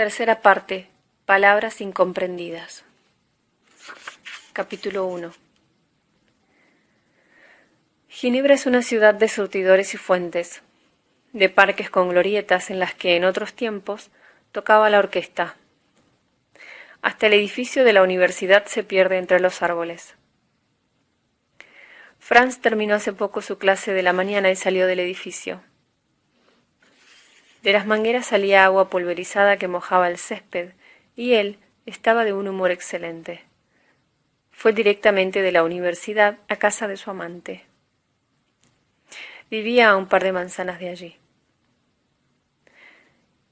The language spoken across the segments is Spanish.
Tercera parte. Palabras incomprendidas. Capítulo 1. Ginebra es una ciudad de surtidores y fuentes, de parques con glorietas en las que en otros tiempos tocaba la orquesta. Hasta el edificio de la universidad se pierde entre los árboles. Franz terminó hace poco su clase de la mañana y salió del edificio. De las mangueras salía agua pulverizada que mojaba el césped, y él estaba de un humor excelente. Fue directamente de la universidad a casa de su amante. Vivía a un par de manzanas de allí.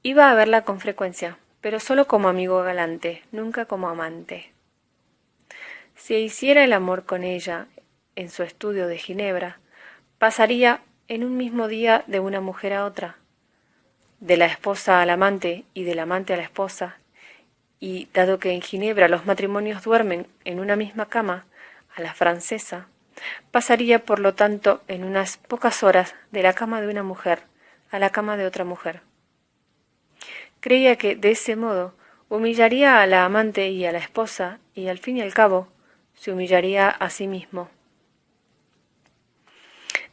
Iba a verla con frecuencia, pero solo como amigo galante, nunca como amante. Si hiciera el amor con ella en su estudio de Ginebra, pasaría en un mismo día de una mujer a otra, de la esposa al amante y del amante a la esposa, y dado que en Ginebra los matrimonios duermen en una misma cama, a la francesa, pasaría por lo tanto en unas pocas horas de la cama de una mujer a la cama de otra mujer. Creía que de ese modo humillaría a la amante y a la esposa, y al fin y al cabo se humillaría a sí mismo.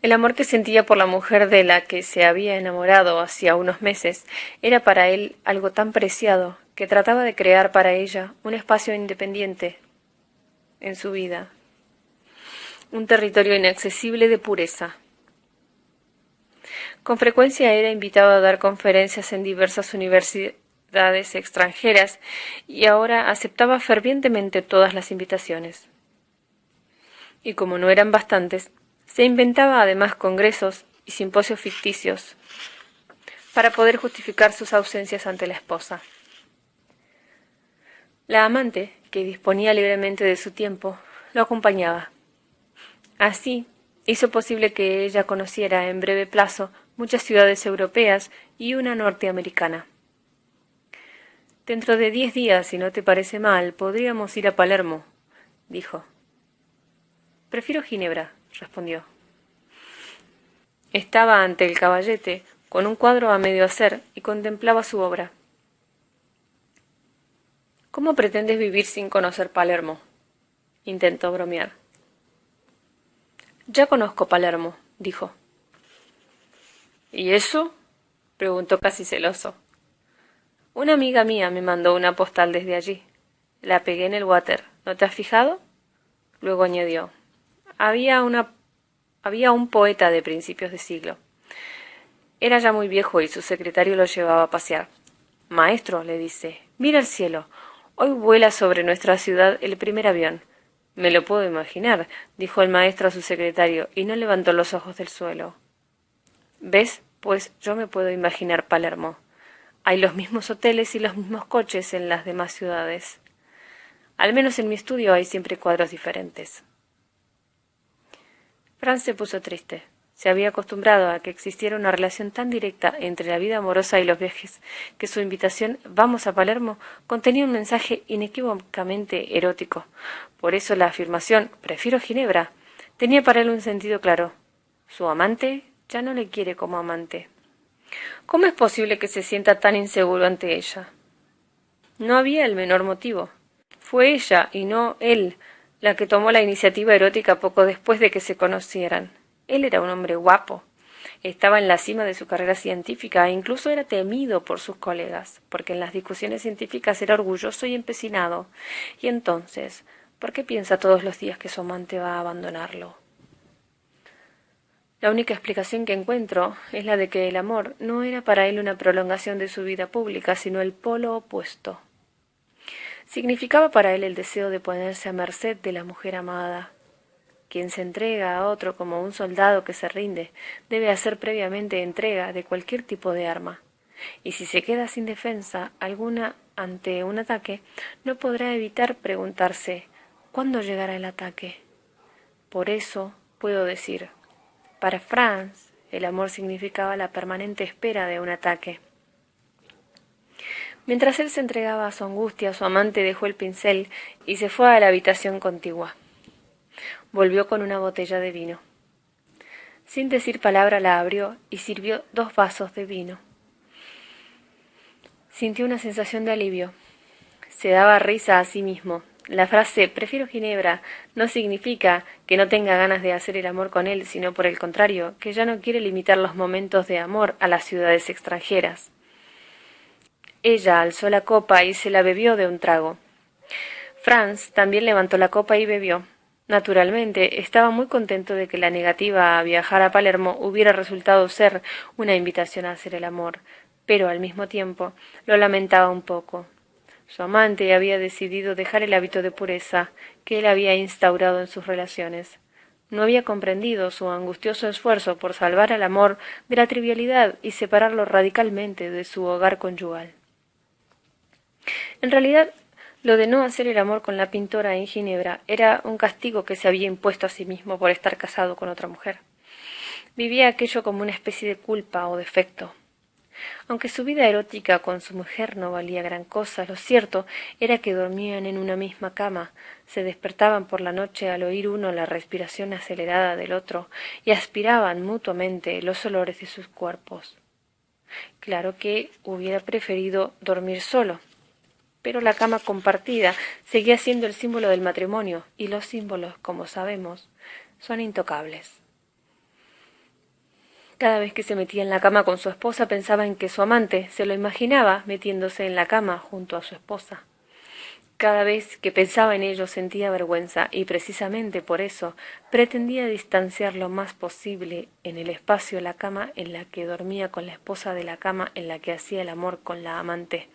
El amor que sentía por la mujer de la que se había enamorado hacía unos meses era para él algo tan preciado que trataba de crear para ella un espacio independiente en su vida, un territorio inaccesible de pureza. Con frecuencia era invitado a dar conferencias en diversas universidades extranjeras y ahora aceptaba fervientemente todas las invitaciones. Y como no eran bastantes, se inventaba además congresos y simposios ficticios para poder justificar sus ausencias ante la esposa. La amante, que disponía libremente de su tiempo, lo acompañaba. Así, hizo posible que ella conociera en breve plazo muchas ciudades europeas y una norteamericana. «Dentro de 10 días, si no te parece mal, podríamos ir a Palermo», dijo. «Prefiero Ginebra», respondió. Estaba ante el caballete, con un cuadro a medio hacer, y contemplaba su obra. «¿Cómo pretendes vivir sin conocer Palermo?», intentó bromear. «Ya conozco Palermo», dijo. «¿Y eso?», preguntó casi celoso. «Una amiga mía me mandó una postal desde allí. La pegué en el water. ¿No te has fijado?». Luego añadió: Había un poeta de principios de siglo. Era ya muy viejo y su secretario lo llevaba a pasear. «Maestro», le dice, «mira el cielo. Hoy vuela sobre nuestra ciudad el primer avión». «Me lo puedo imaginar», dijo el maestro a su secretario, y no levantó los ojos del suelo. «¿Ves? Pues yo me puedo imaginar Palermo. Hay los mismos hoteles y los mismos coches en las demás ciudades. Al menos en mi estudio hay siempre cuadros diferentes». Franz se puso triste. Se había acostumbrado a que existiera una relación tan directa entre la vida amorosa y los viajes que su invitación «Vamos a Palermo» contenía un mensaje inequívocamente erótico. Por eso la afirmación «Prefiero Ginebra» tenía para él un sentido claro. Su amante ya no le quiere como amante. ¿Cómo es posible que se sienta tan inseguro ante ella? No había el menor motivo. Fue ella, y no él, la que tomó la iniciativa erótica poco después de que se conocieran. Él era un hombre guapo. Estaba en la cima de su carrera científica e incluso era temido por sus colegas, porque en las discusiones científicas era orgulloso y empecinado. Y entonces, ¿por qué piensa todos los días que su amante va a abandonarlo? La única explicación que encuentro es la de que el amor no era para él una prolongación de su vida pública, sino el polo opuesto. Significaba para él el deseo de ponerse a merced de la mujer amada. Quien se entrega a otro como un soldado que se rinde, debe hacer previamente entrega de cualquier tipo de arma. Y si se queda sin defensa alguna ante un ataque, no podrá evitar preguntarse ¿cuándo llegará el ataque? Por eso puedo decir, para Franz, el amor significaba la permanente espera de un ataque. Mientras él se entregaba a su angustia, su amante dejó el pincel y se fue a la habitación contigua. Volvió con una botella de vino. Sin decir palabra la abrió y sirvió 2 vasos de vino. Sintió una sensación de alivio. Se daba risa a sí mismo. La frase «prefiero Ginebra» no significa que no tenga ganas de hacer el amor con él, sino por el contrario, que ya no quiere limitar los momentos de amor a las ciudades extranjeras. Ella alzó la copa y se la bebió de un trago. Franz también levantó la copa y bebió. Naturalmente, estaba muy contento de que la negativa a viajar a Palermo hubiera resultado ser una invitación a hacer el amor, pero al mismo tiempo lo lamentaba un poco. Su amante había decidido dejar el hábito de pureza que él había instaurado en sus relaciones. No había comprendido su angustioso esfuerzo por salvar al amor de la trivialidad y separarlo radicalmente de su hogar conyugal. En realidad, lo de no hacer el amor con la pintora en Ginebra era un castigo que se había impuesto a sí mismo por estar casado con otra mujer. Vivía aquello como una especie de culpa o defecto. Aunque su vida erótica con su mujer no valía gran cosa, lo cierto era que dormían en una misma cama, se despertaban por la noche al oír uno la respiración acelerada del otro y aspiraban mutuamente los olores de sus cuerpos. Claro que hubiera preferido dormir solo, pero la cama compartida seguía siendo el símbolo del matrimonio, y los símbolos, como sabemos, son intocables. Cada vez que se metía en la cama con su esposa pensaba en que su amante se lo imaginaba metiéndose en la cama junto a su esposa. Cada vez que pensaba en ello sentía vergüenza y precisamente por eso pretendía distanciar lo más posible en el espacio la cama en la que dormía con la esposa de la cama en la que hacía el amor con la amante.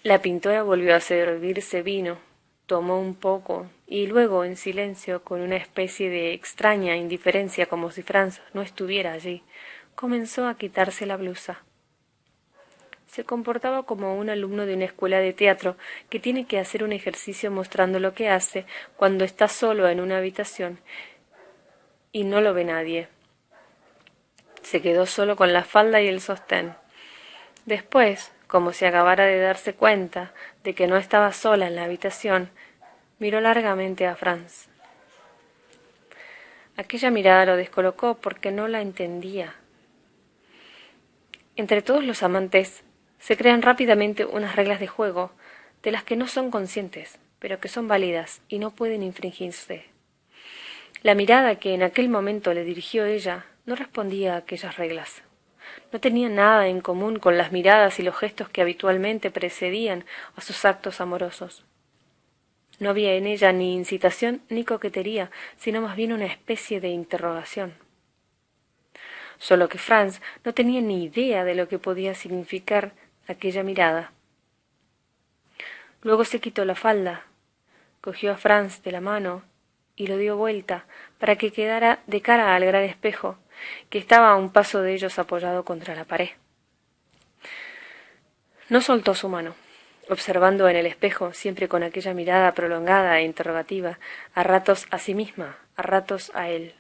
La pintora volvió a servirse vino, tomó un poco y luego, en silencio, con una especie de extraña indiferencia como si Franz no estuviera allí, comenzó a quitarse la blusa. Se comportaba como un alumno de una escuela de teatro que tiene que hacer un ejercicio mostrando lo que hace cuando está solo en una habitación y no lo ve nadie. Se quedó solo con la falda y el sostén. Después, como si acabara de darse cuenta de que no estaba sola en la habitación, miró largamente a Franz. Aquella mirada lo descolocó porque no la entendía. Entre todos los amantes se crean rápidamente unas reglas de juego de las que no son conscientes, pero que son válidas y no pueden infringirse. La mirada que en aquel momento le dirigió ella no respondía a aquellas reglas. No tenía nada en común con las miradas y los gestos que habitualmente precedían a sus actos amorosos. No había en ella ni incitación ni coquetería, sino más bien una especie de interrogación. Solo que Franz no tenía ni idea de lo que podía significar aquella mirada. Luego se quitó la falda, cogió a Franz de la mano y lo dio vuelta para que quedara de cara al gran espejo que estaba a un paso de ellos apoyado contra la pared. No soltó su mano, observando en el espejo, siempre con aquella mirada prolongada e interrogativa, a ratos a sí misma, a ratos a él.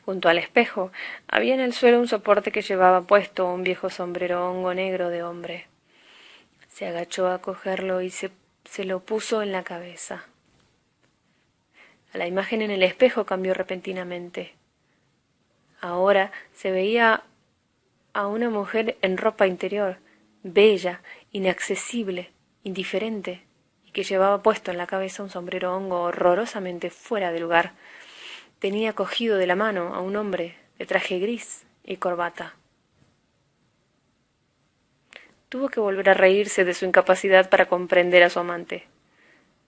Junto al espejo había en el suelo un soporte que llevaba puesto un viejo sombrero hongo negro de hombre. Se agachó a cogerlo y se lo puso en la cabeza. La imagen en el espejo cambió repentinamente. Ahora se veía a una mujer en ropa interior, bella, inaccesible, indiferente, y que llevaba puesto en la cabeza un sombrero hongo horrorosamente fuera de lugar. Tenía cogido de la mano a un hombre de traje gris y corbata. Tuvo que volver a reírse de su incapacidad para comprender a su amante.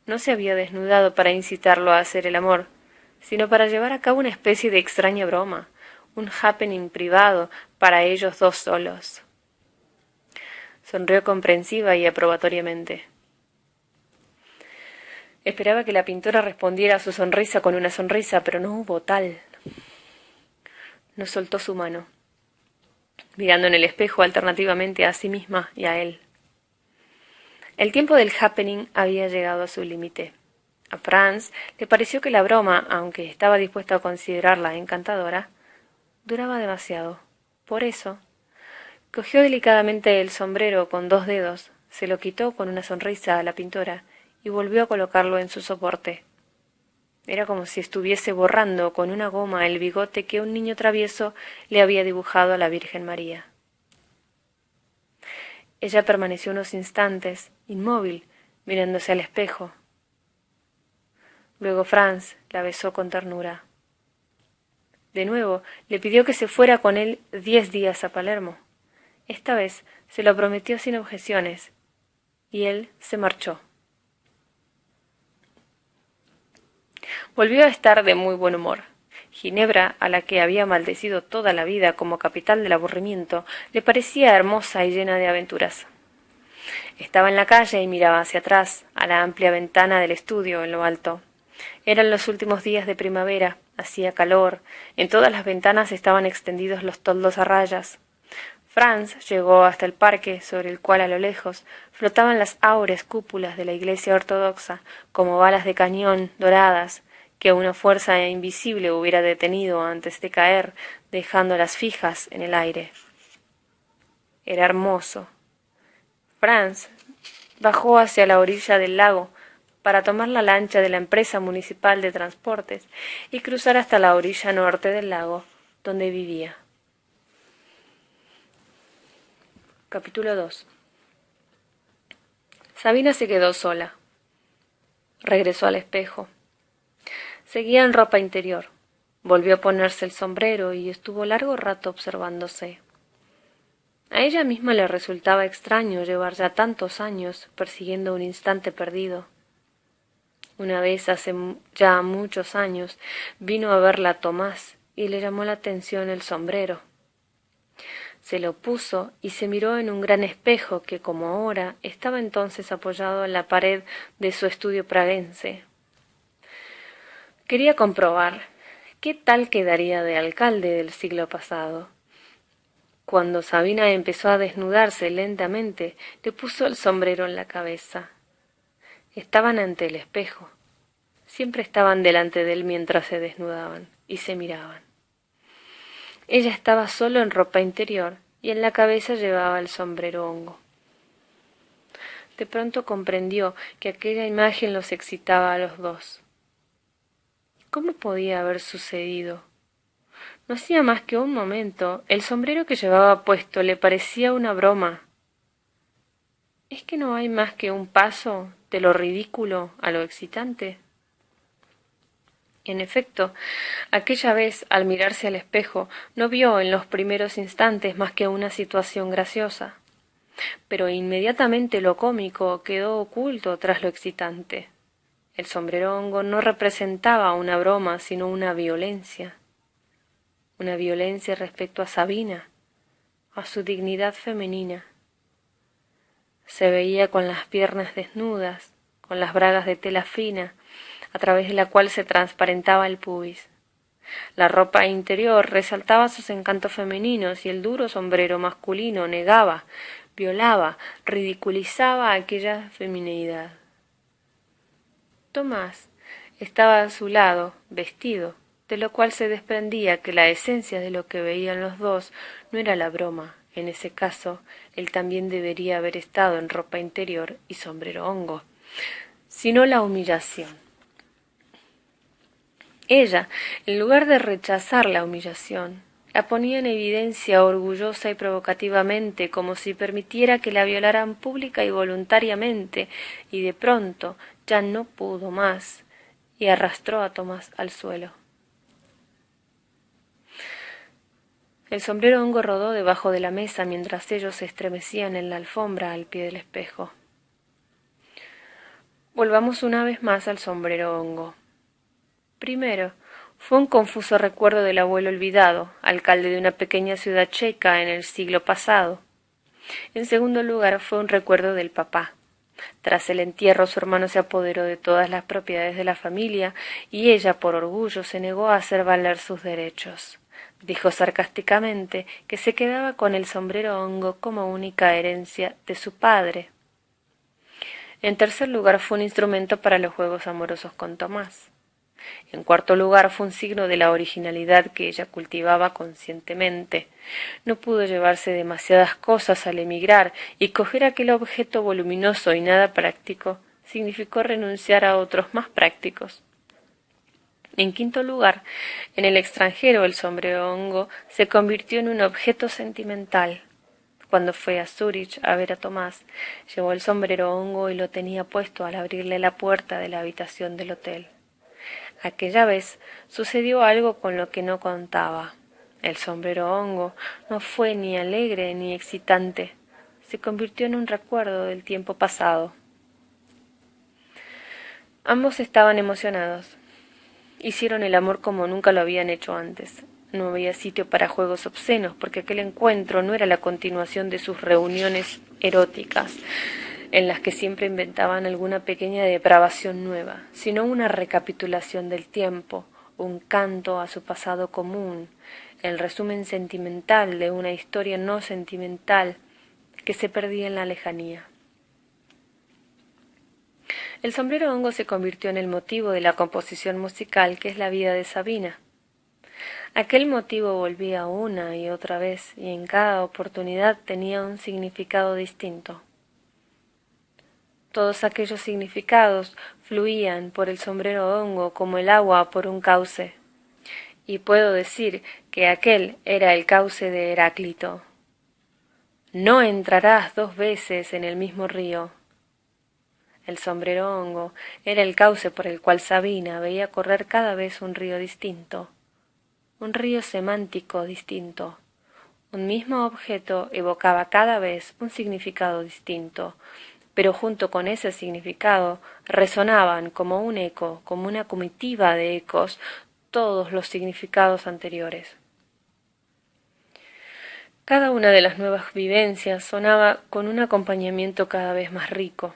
No se había desnudado para incitarlo a hacer el amor, sino para llevar a cabo una especie de extraña broma, un happening privado para ellos dos solos. Sonrió comprensiva y aprobatoriamente. Esperaba que la pintora respondiera a su sonrisa con una sonrisa, pero no hubo tal. No soltó su mano, mirando en el espejo alternativamente a sí misma y a él. El tiempo del happening había llegado a su límite. A Franz le pareció que la broma, aunque estaba dispuesto a considerarla encantadora, duraba demasiado. Por eso, cogió delicadamente el sombrero con 2 dedos, se lo quitó con una sonrisa a la pintora y volvió a colocarlo en su soporte. Era como si estuviese borrando con una goma el bigote que un niño travieso le había dibujado a la Virgen María. Ella permaneció unos instantes, inmóvil, mirándose al espejo. Luego Franz la besó con ternura. De nuevo le pidió que se fuera con él 10 días a Palermo. Esta vez se lo prometió sin objeciones, y él se marchó. Volvió a estar de muy buen humor. Ginebra, a la que había maldecido toda la vida como capital del aburrimiento, le parecía hermosa y llena de aventuras. Estaba en la calle y miraba hacia atrás, a la amplia ventana del estudio en lo alto. Eran los últimos días de primavera, hacía calor, en todas las ventanas estaban extendidos los toldos a rayas. Franz llegó hasta el parque, sobre el cual a lo lejos flotaban las áureas cúpulas de la iglesia ortodoxa, como balas de cañón doradas, que una fuerza invisible hubiera detenido antes de caer, dejándolas fijas en el aire. Era hermoso. Franz bajó hacia la orilla del lago para tomar la lancha de la empresa municipal de transportes y cruzar hasta la orilla norte del lago, donde vivía. Capítulo 2. Sabina se quedó sola. Regresó al espejo. Seguía en ropa interior. Volvió a ponerse el sombrero y estuvo largo rato observándose. A ella misma le resultaba extraño llevar ya tantos años persiguiendo un instante perdido. Una vez, hace ya muchos años, vino a verla Tomás y le llamó la atención el sombrero. Se lo puso y se miró en un gran espejo que, como ahora, estaba entonces apoyado en la pared de su estudio praguense. Quería comprobar qué tal quedaría de alcalde del siglo pasado. Cuando Sabina empezó a desnudarse lentamente, le puso el sombrero en la cabeza. Estaban ante el espejo. Siempre estaban delante de él mientras se desnudaban y se miraban. Ella estaba solo en ropa interior y en la cabeza llevaba el sombrero hongo. De pronto comprendió que aquella imagen los excitaba a los dos. ¿Cómo podía haber sucedido? No hacía más que un momento el sombrero que llevaba puesto le parecía una broma. ¿Es que no hay más que un paso de lo ridículo a lo excitante? En efecto, aquella vez, al mirarse al espejo, no vio en los primeros instantes más que una situación graciosa. Pero inmediatamente lo cómico quedó oculto tras lo excitante. El sombrero hongo no representaba una broma, sino una violencia respecto a Sabina, a su dignidad femenina. Se veía con las piernas desnudas, con las bragas de tela fina, a través de la cual se transparentaba el pubis. La ropa interior resaltaba sus encantos femeninos y el duro sombrero masculino negaba, violaba, ridiculizaba aquella femineidad. Tomás estaba a su lado, vestido, de lo cual se desprendía que la esencia de lo que veían los dos no era la broma. En ese caso, él también debería haber estado en ropa interior y sombrero hongo, sino la humillación. Ella, en lugar de rechazar la humillación, la ponía en evidencia orgullosa y provocativamente, como si permitiera que la violaran pública y voluntariamente, y de pronto ya no pudo más, y arrastró a Tomás al suelo. El sombrero hongo rodó debajo de la mesa mientras ellos se estremecían en la alfombra al pie del espejo. Volvamos una vez más al sombrero hongo. Primero, fue un confuso recuerdo del abuelo olvidado, alcalde de una pequeña ciudad checa en el siglo pasado. En segundo lugar, fue un recuerdo del papá. Tras el entierro, su hermano se apoderó de todas las propiedades de la familia y ella, por orgullo, se negó a hacer valer sus derechos. Dijo sarcásticamente que se quedaba con el sombrero hongo como única herencia de su padre. En tercer lugar, fue un instrumento para los juegos amorosos con Tomás. En cuarto lugar, fue un signo de la originalidad que ella cultivaba conscientemente. No pudo llevarse demasiadas cosas al emigrar, y coger aquel objeto voluminoso y nada práctico significó renunciar a otros más prácticos. En quinto lugar, en el extranjero el sombrero hongo se convirtió en un objeto sentimental. Cuando fue a Zúrich a ver a Tomás, llevó el sombrero hongo y lo tenía puesto al abrirle la puerta de la habitación del hotel. Aquella vez sucedió algo con lo que no contaba. El sombrero hongo no fue ni alegre ni excitante, se convirtió en un recuerdo del tiempo pasado. Ambos estaban emocionados. Hicieron el amor como nunca lo habían hecho antes. No había sitio para juegos obscenos, porque aquel encuentro no era la continuación de sus reuniones eróticas, en las que siempre inventaban alguna pequeña depravación nueva, sino una recapitulación del tiempo, un canto a su pasado común, el resumen sentimental de una historia no sentimental que se perdía en la lejanía. El sombrero hongo se convirtió en el motivo de la composición musical que es la vida de Sabina. Aquel motivo volvía una y otra vez, y en cada oportunidad tenía un significado distinto. Todos aquellos significados fluían por el sombrero hongo como el agua por un cauce, y puedo decir que aquel era el cauce de Heráclito. No entrarás 2 veces en el mismo río. El sombrero hongo era el cauce por el cual Sabina veía correr cada vez un río distinto, un río semántico distinto. Un mismo objeto evocaba cada vez un significado distinto, pero junto con ese significado resonaban como un eco, como una comitiva de ecos, todos los significados anteriores. Cada una de las nuevas vivencias sonaba con un acompañamiento cada vez más rico.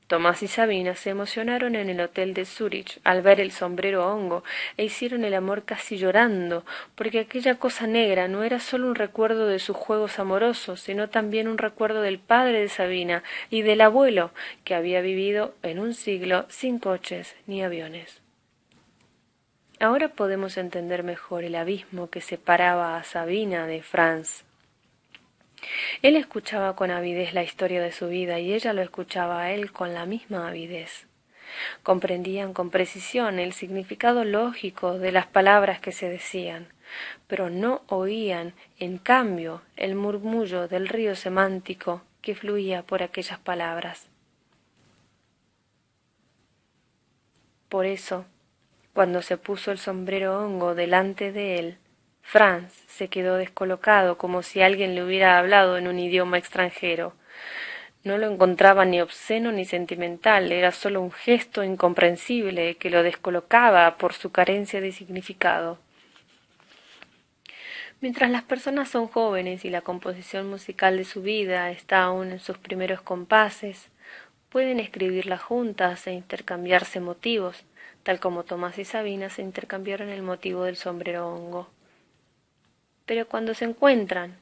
Tomás y Sabina se emocionaron en el hotel de Zúrich al ver el sombrero hongo e hicieron el amor casi llorando, porque aquella cosa negra no era solo un recuerdo de sus juegos amorosos, sino también un recuerdo del padre de Sabina y del abuelo, que había vivido en un siglo sin coches ni aviones. Ahora podemos entender mejor el abismo que separaba a Sabina de Franz. Él escuchaba con avidez la historia de su vida y ella lo escuchaba a él con la misma avidez. Comprendían con precisión el significado lógico de las palabras que se decían, pero no oían, en cambio, el murmullo del río semántico que fluía por aquellas palabras. Por eso, cuando se puso el sombrero hongo delante de él, Franz se quedó descolocado como si alguien le hubiera hablado en un idioma extranjero. No lo encontraba ni obsceno ni sentimental, era solo un gesto incomprensible que lo descolocaba por su carencia de significado. Mientras las personas son jóvenes y la composición musical de su vida está aún en sus primeros compases, pueden escribirla juntas e intercambiarse motivos, tal como Tomás y Sabina se intercambiaron el motivo del sombrero hongo. Pero cuando se encuentran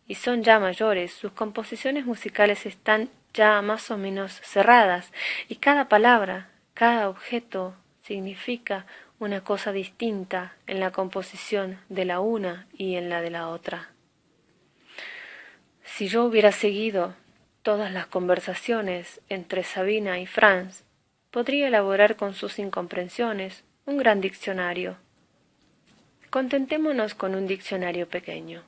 y son ya mayores, sus composiciones musicales están ya más o menos cerradas, y cada palabra, cada objeto significa una cosa distinta en la composición de la una y en la de la otra. Si yo hubiera seguido todas las conversaciones entre Sabina y Franz, podría elaborar con sus incomprensiones un gran diccionario. Contentémonos con un diccionario pequeño.